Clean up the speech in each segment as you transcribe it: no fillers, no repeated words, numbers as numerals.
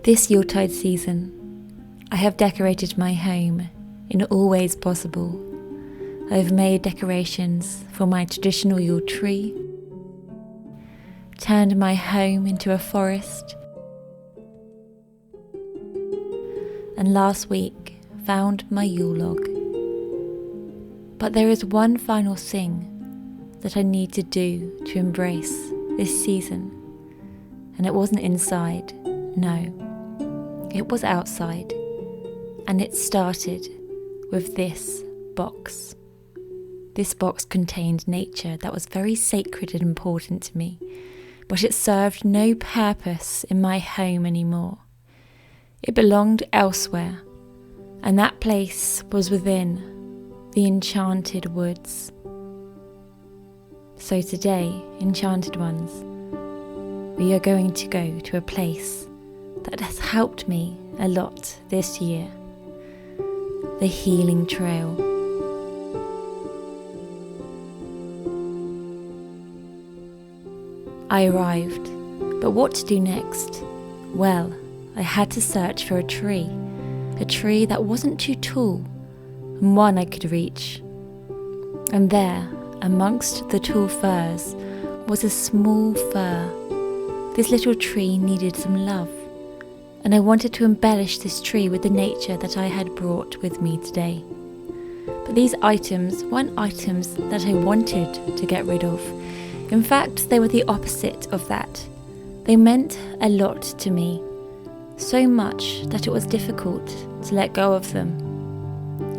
This Yuletide season, I have decorated my home in all ways possible. I have made decorations for my traditional Yule tree, turned my home into a forest, and last week found my Yule log. But there is one final thing that I need to do to embrace this season, and it wasn't inside, no, it was outside, and it started with this box. This box contained nature that was very sacred and important to me, but it served no purpose in my home anymore. It belonged elsewhere, and that place was within the Enchanted woods. So today, Enchanted ones, we are going to go to a place that has helped me a lot this year. The Healing Trail. I arrived, but what to do next? Well, I had to search for a tree that wasn't too tall, and one I could reach. And there, amongst the tall firs, was a small fir. This little tree needed some love, and I wanted to embellish this tree with the nature that I had brought with me today. But these items weren't items that I wanted to get rid of. In fact, they were the opposite of that. They meant a lot to me, so much that it was difficult to let go of them.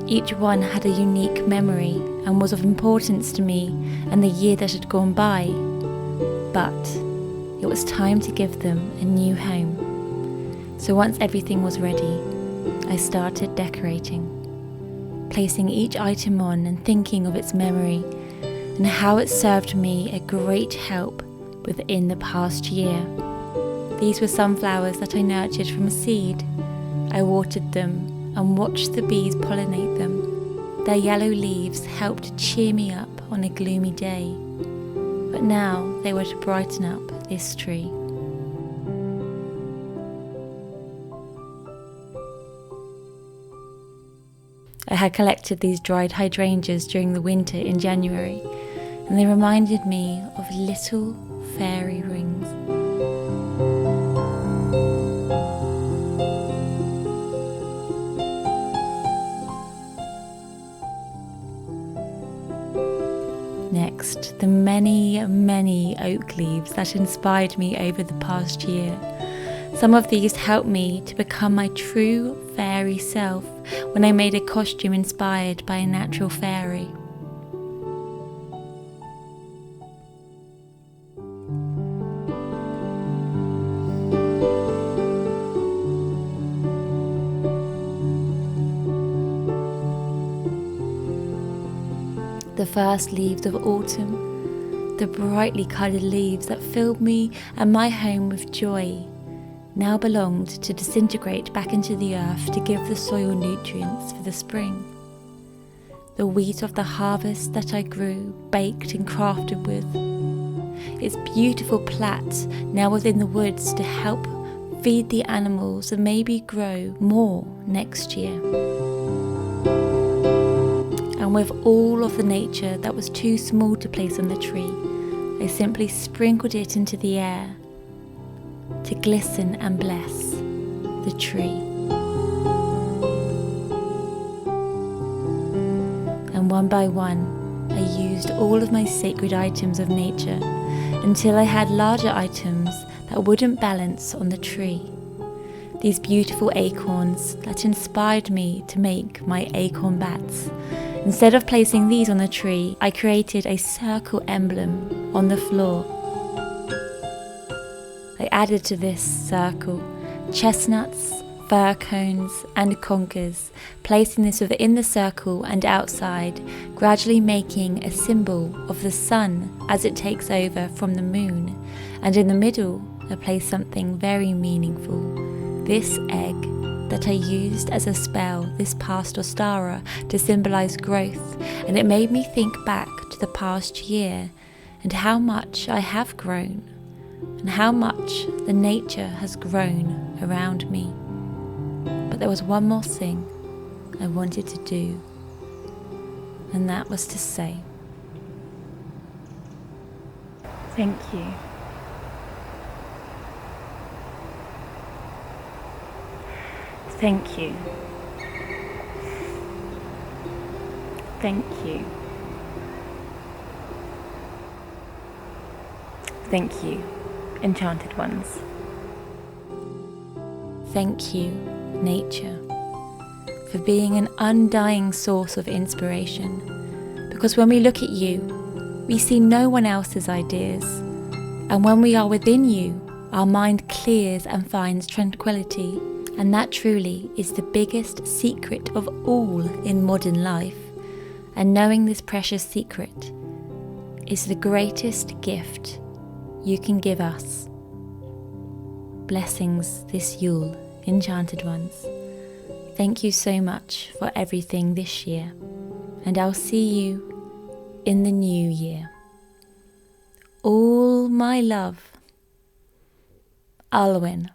Each one had a unique memory and was of importance to me and the year that had gone by. But it was time to give them a new home. So once everything was ready, I started decorating, placing each item on and thinking of its memory and how it served me a great help within the past year. These were sunflowers that I nurtured from a seed. I watered them and watched the bees pollinate them. Their yellow leaves helped cheer me up on a gloomy day, but now they were to brighten up this tree. I had collected these dried hydrangeas during the winter in January, and they reminded me of little fairy rings. Next, the many oak leaves that inspired me over the past year. Some of these helped me to become my true fairy self when I made a costume inspired by a natural fairy. The first leaves of autumn, the brightly coloured leaves that filled me and my home with joy, now belonged to disintegrate back into the earth to give the soil nutrients for the spring. The wheat of the harvest that I grew, baked and crafted with, its beautiful plat now within the woods to help feed the animals and maybe grow more next year. And with all of the nature that was too small to place on the tree, I simply sprinkled it into the air to glisten and bless the tree. And one by one, I used all of my sacred items of nature until I had larger items that wouldn't balance on the tree. These beautiful acorns that inspired me to make my acorn bats. Instead of placing these on the tree, I created a circle emblem on the floor. I added to this circle chestnuts, fir cones and conkers, placing this within the circle and outside, gradually making a symbol of the sun as it takes over from the moon. And in the middle, I placed something very meaningful, this egg that I used as a spell this past Ostara to symbolise growth, and it made me think back to the past year and how much I have grown. and how much the nature has grown around me. But there was one more thing I wanted to do, and that was to say thank you. Thank you. Thank you. Thank you, Enchanted ones. Thank you, nature, for being an undying source of inspiration. Because when we look at you, we see no one else's ideas. And when we are within you, our mind clears and finds tranquility. And that truly is the biggest secret of all in modern life. And knowing this precious secret is the greatest gift you can give us. Blessings this Yule, Enchanted ones. Thank you so much for everything this year, and I'll see you in the new year. All my love, Alwyn.